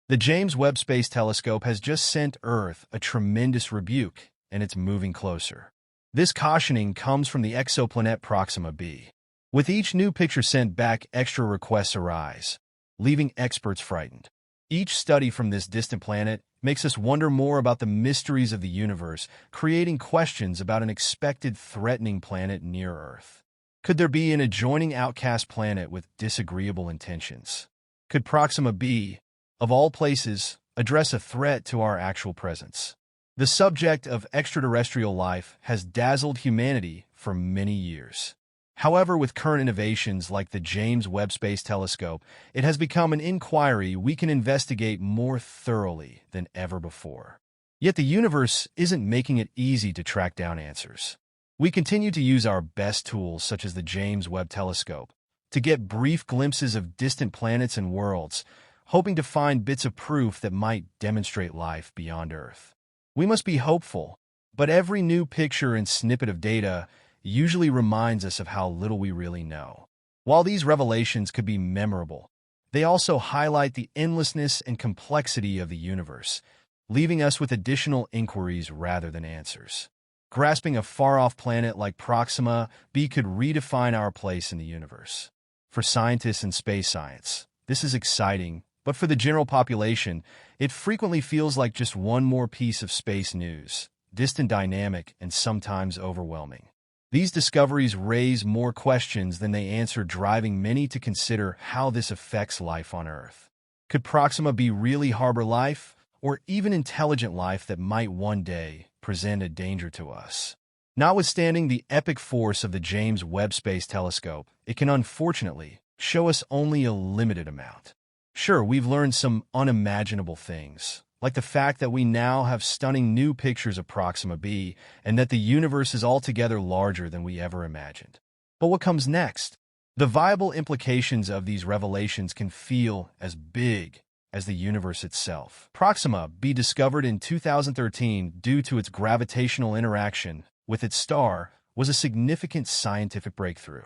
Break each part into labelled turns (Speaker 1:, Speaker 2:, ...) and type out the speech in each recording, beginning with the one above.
Speaker 1: The James Webb Space Telescope has just sent Earth a tremendous rebuke, and it's moving closer. This cautioning comes from the exoplanet Proxima B. With each new picture sent back, extra requests arise, leaving experts frightened. Each study from this distant planet makes us wonder more about the mysteries of the universe, creating questions about an expected threatening planet near Earth. Could there be an adjoining outcast planet with disagreeable intentions? Could Proxima B, of all places, address a threat to our actual presence? The subject of extraterrestrial life has dazzled humanity for many years. However, with current innovations like the James Webb Space Telescope, it has become an inquiry we can investigate more thoroughly than ever before. Yet the universe isn't making it easy to track down answers. We continue to use our best tools, such as the James Webb Telescope, to get brief glimpses of distant planets and worlds, hoping to find bits of proof that might demonstrate life beyond Earth. We must be hopeful, but every new picture and snippet of data usually reminds us of how little we really know. While these revelations could be memorable, they also highlight the endlessness and complexity of the universe, leaving us with additional inquiries rather than answers. Grasping a far-off planet like Proxima B could redefine our place in the universe. For scientists in space science, this is exciting, but for the general population, it frequently feels like just one more piece of space news, distant, dynamic, and sometimes overwhelming. These discoveries raise more questions than they answer, driving many to consider how this affects life on Earth. Could Proxima B really harbor life, or even intelligent life that might one day present a danger to us? Notwithstanding the epic force of the James Webb Space Telescope, it can unfortunately show us only a limited amount. Sure, we've learned some unimaginable things, like the fact that we now have stunning new pictures of Proxima B and that the universe is altogether larger than we ever imagined. But what comes next? The viable implications of these revelations can feel as big as the universe itself. Proxima B, discovered in 2013 due to its gravitational interaction with its star, was a significant scientific breakthrough.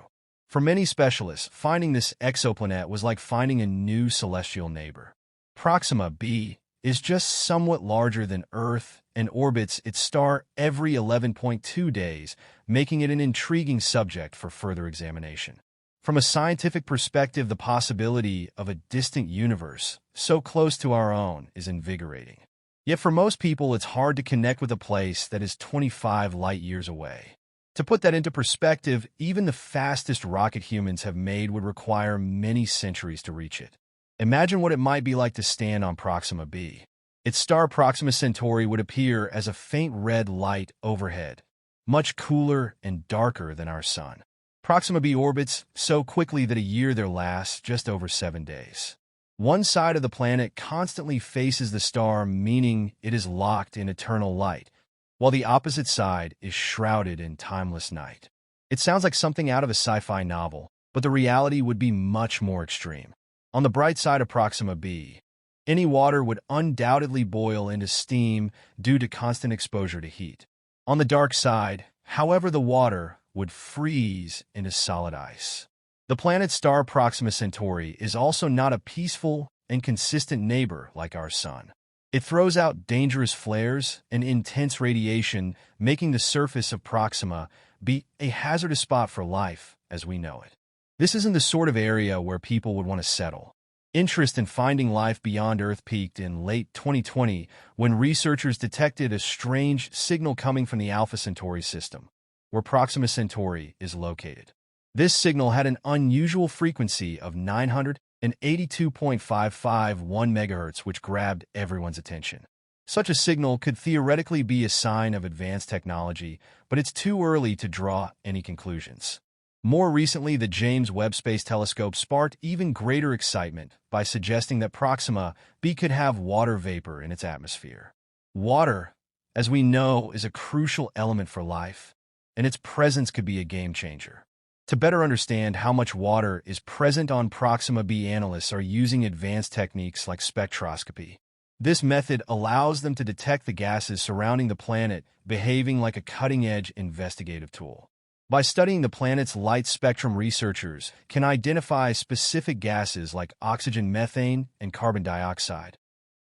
Speaker 1: For many specialists, finding this exoplanet was like finding a new celestial neighbor. Proxima B is just somewhat larger than Earth and orbits its star every 11.2 days, making it an intriguing subject for further examination. From a scientific perspective, the possibility of a distant universe so close to our own is invigorating. Yet for most people, it's hard to connect with a place that is 25 light-years away. To put that into perspective, even the fastest rocket humans have made would require many centuries to reach it. Imagine what it might be like to stand on Proxima B. Its star Proxima Centauri would appear as a faint red light overhead, much cooler and darker than our Sun. Proxima B orbits so quickly that a year there lasts just over 7 days. One side of the planet constantly faces the star, meaning it is locked in eternal light, while the opposite side is shrouded in timeless night. It sounds like something out of a sci-fi novel, but the reality would be much more extreme. On the bright side of Proxima B, any water would undoubtedly boil into steam due to constant exposure to heat. On the dark side, however, the water would freeze into solid ice. The planet's star Proxima Centauri is also not a peaceful and consistent neighbor like our Sun. It throws out dangerous flares and intense radiation, making the surface of Proxima B a hazardous spot for life as we know it. This isn't the sort of area where people would want to settle. Interest in finding life beyond Earth peaked in late 2020 when researchers detected a strange signal coming from the Alpha Centauri system, where Proxima Centauri is located. This signal had an unusual frequency of 982.551 MHz, which grabbed everyone's attention. Such a signal could theoretically be a sign of advanced technology, but it's too early to draw any conclusions. More recently, the James Webb Space Telescope sparked even greater excitement by suggesting that Proxima B could have water vapor in its atmosphere. Water, as we know, is a crucial element for life, and its presence could be a game changer. To better understand how much water is present on Proxima B, analysts are using advanced techniques like spectroscopy. This method allows them to detect the gases surrounding the planet, behaving like a cutting-edge investigative tool. By studying the planet's light spectrum, researchers can identify specific gases like oxygen, methane, and carbon dioxide.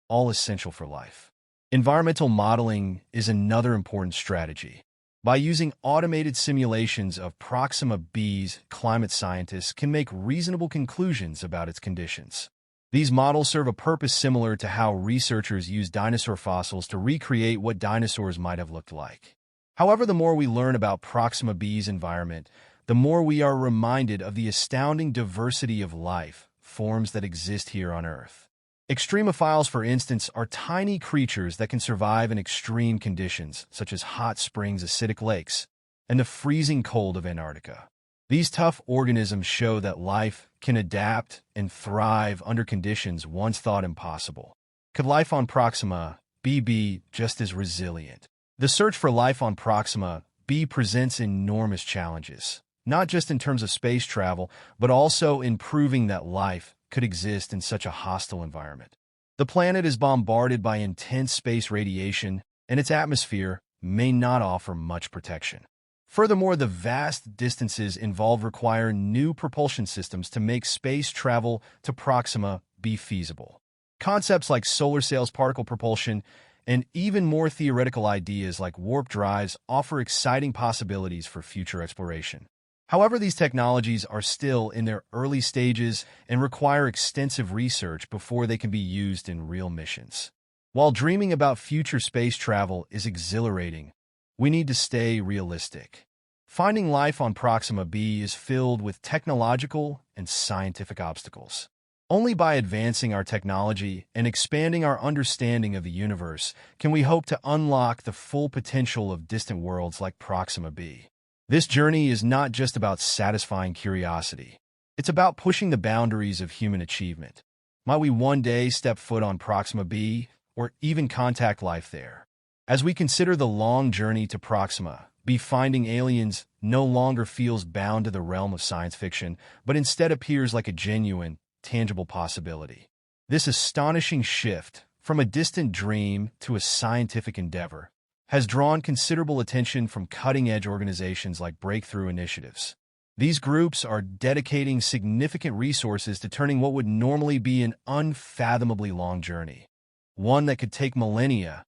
Speaker 1: all essential for life. Environmental modeling is another important strategy. By using automated simulations of Proxima B's, climate scientists can make reasonable conclusions about its conditions. These models serve a purpose similar to how researchers use dinosaur fossils to recreate what dinosaurs might have looked like. However, the more we learn about Proxima B's environment, the more we are reminded of the astounding diversity of life forms that exist here on Earth. Extremophiles, for instance, are tiny creatures that can survive in extreme conditions, such as hot springs, acidic lakes, and the freezing cold of Antarctica. These tough organisms show that life can adapt and thrive under conditions once thought impossible. Could life on Proxima B be just as resilient? The search for life on Proxima B presents enormous challenges, not just in terms of space travel, but also in proving that life could exist in such a hostile environment. The planet is bombarded by intense space radiation, and its atmosphere may not offer much protection. Furthermore, the vast distances involved require new propulsion systems to make space travel to Proxima be feasible. Concepts like solar sails, particle propulsion, and even more theoretical ideas like warp drives offer exciting possibilities for future exploration. However, these technologies are still in their early stages and require extensive research before they can be used in real missions. While dreaming about future space travel is exhilarating, we need to stay realistic. Finding life on Proxima B is filled with technological and scientific obstacles. Only by advancing our technology and expanding our understanding of the universe can we hope to unlock the full potential of distant worlds like Proxima B. This journey is not just about satisfying curiosity. It's about pushing the boundaries of human achievement. Might we one day step foot on Proxima B or even contact life there? As we consider the long journey to Proxima B, finding aliens no longer feels bound to the realm of science fiction, but instead appears like a genuine, tangible possibility. This astonishing shift from a distant dream to a scientific endeavor has drawn considerable attention from cutting-edge organizations like Breakthrough Initiatives. These groups are dedicating significant resources to turning what would normally be an unfathomably long journey, one that could take millennia,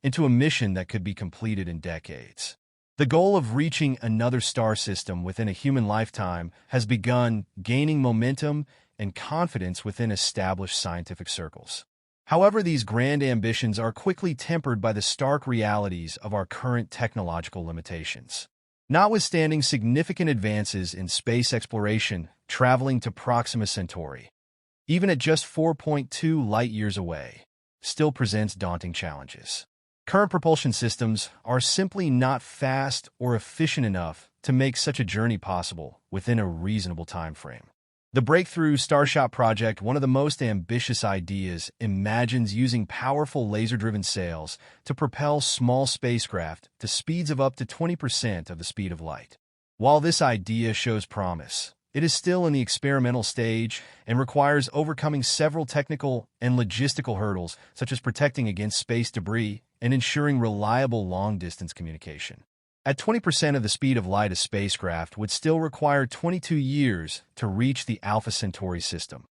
Speaker 1: into a mission that could be completed in decades. The goal of reaching another star system within a human lifetime has begun gaining momentum and confidence within established scientific circles. However, these grand ambitions are quickly tempered by the stark realities of our current technological limitations. Notwithstanding significant advances in space exploration, traveling to Proxima Centauri, even at just 4.2 light-years away, still presents daunting challenges. Current propulsion systems are simply not fast or efficient enough to make such a journey possible within a reasonable time frame. The Breakthrough Starshot project, one of the most ambitious ideas, imagines using powerful laser-driven sails to propel small spacecraft to speeds of up to 20% of the speed of light. While this idea shows promise, it is still in the experimental stage and requires overcoming several technical and logistical hurdles, such as protecting against space debris and ensuring reliable long-distance communication. At 20% of the speed of light, a spacecraft would still require 22 years to reach the Alpha Centauri system,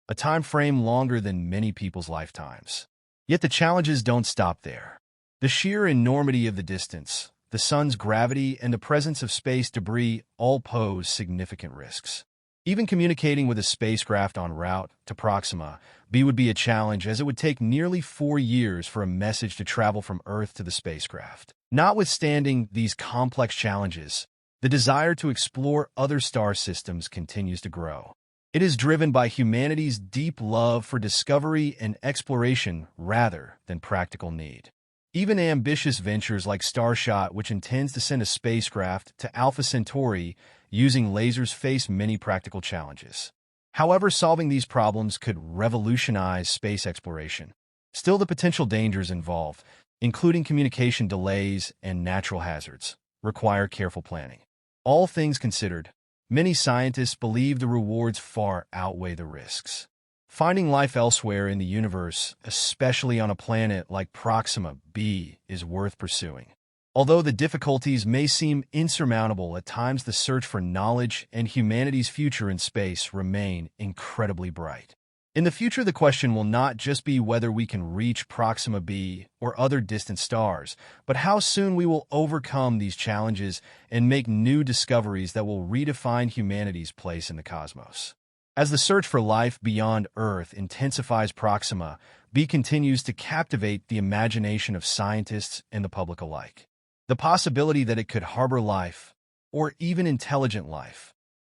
Speaker 1: a time frame longer than many people's lifetimes. Yet the challenges don't stop there. The sheer enormity of the distance, the sun's gravity, and the presence of space debris all pose significant risks. Even communicating with a spacecraft en route to Proxima B would be a challenge, as it would take nearly 4 years for a message to travel from Earth to the spacecraft. Notwithstanding these complex challenges, the desire to explore other star systems continues to grow. It is driven by humanity's deep love for discovery and exploration rather than practical need. Even ambitious ventures like Starshot, which intends to send a spacecraft to Alpha Centauri using lasers, face many practical challenges. However, solving these problems could revolutionize space exploration. Still, the potential dangers involved, including communication delays and natural hazards, require careful planning. All things considered, many scientists believe the rewards far outweigh the risks. Finding life elsewhere in the universe, especially on a planet like Proxima B, is worth pursuing. Although the difficulties may seem insurmountable at times, the search for knowledge and humanity's future in space remain incredibly bright. In the future, the question will not just be whether we can reach Proxima B or other distant stars, but how soon we will overcome these challenges and make new discoveries that will redefine humanity's place in the cosmos. As the search for life beyond Earth intensifies, Proxima B continues to captivate the imagination of scientists and the public alike. The possibility that it could harbor life, or even intelligent life,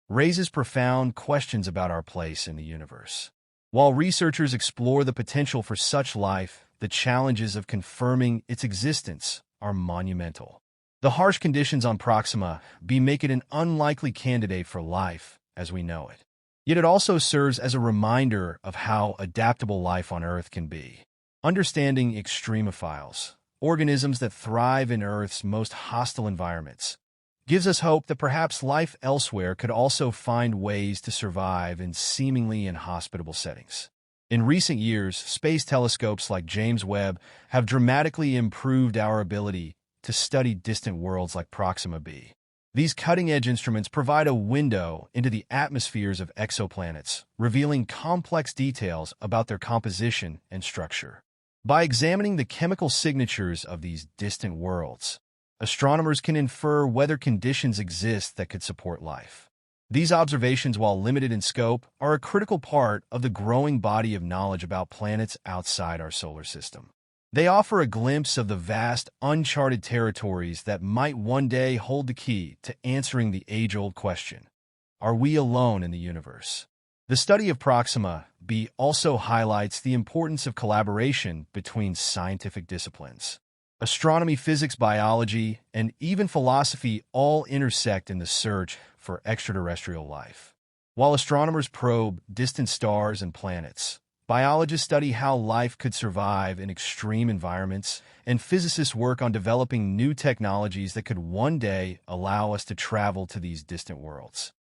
Speaker 1: raises profound questions about our place in the universe. While researchers explore the potential for such life, the challenges of confirming its existence are monumental. The harsh conditions on Proxima B make it an unlikely candidate for life as we know it. Yet it also serves as a reminder of how adaptable life on Earth can be. Understanding extremophiles, organisms that thrive in Earth's most hostile environments, gives us hope that perhaps life elsewhere could also find ways to survive in seemingly inhospitable settings. In recent years, space telescopes like James Webb have dramatically improved our ability to study distant worlds like Proxima B. These cutting-edge instruments provide a window into the atmospheres of exoplanets, revealing complex details about their composition and structure. By examining the chemical signatures of these distant worlds, astronomers can infer whether conditions exist that could support life. These observations, while limited in scope, are a critical part of the growing body of knowledge about planets outside our solar system. They offer a glimpse of the vast, uncharted territories that might one day hold the key to answering the age-old question, are we alone in the universe? The study of Proxima B also highlights the importance of collaboration between scientific disciplines. Astronomy, physics, biology, and even philosophy all intersect in the search for extraterrestrial life. While astronomers probe distant stars and planets, biologists study how life could survive in extreme environments, and physicists work on developing new technologies that could one day allow us to travel to these distant worlds.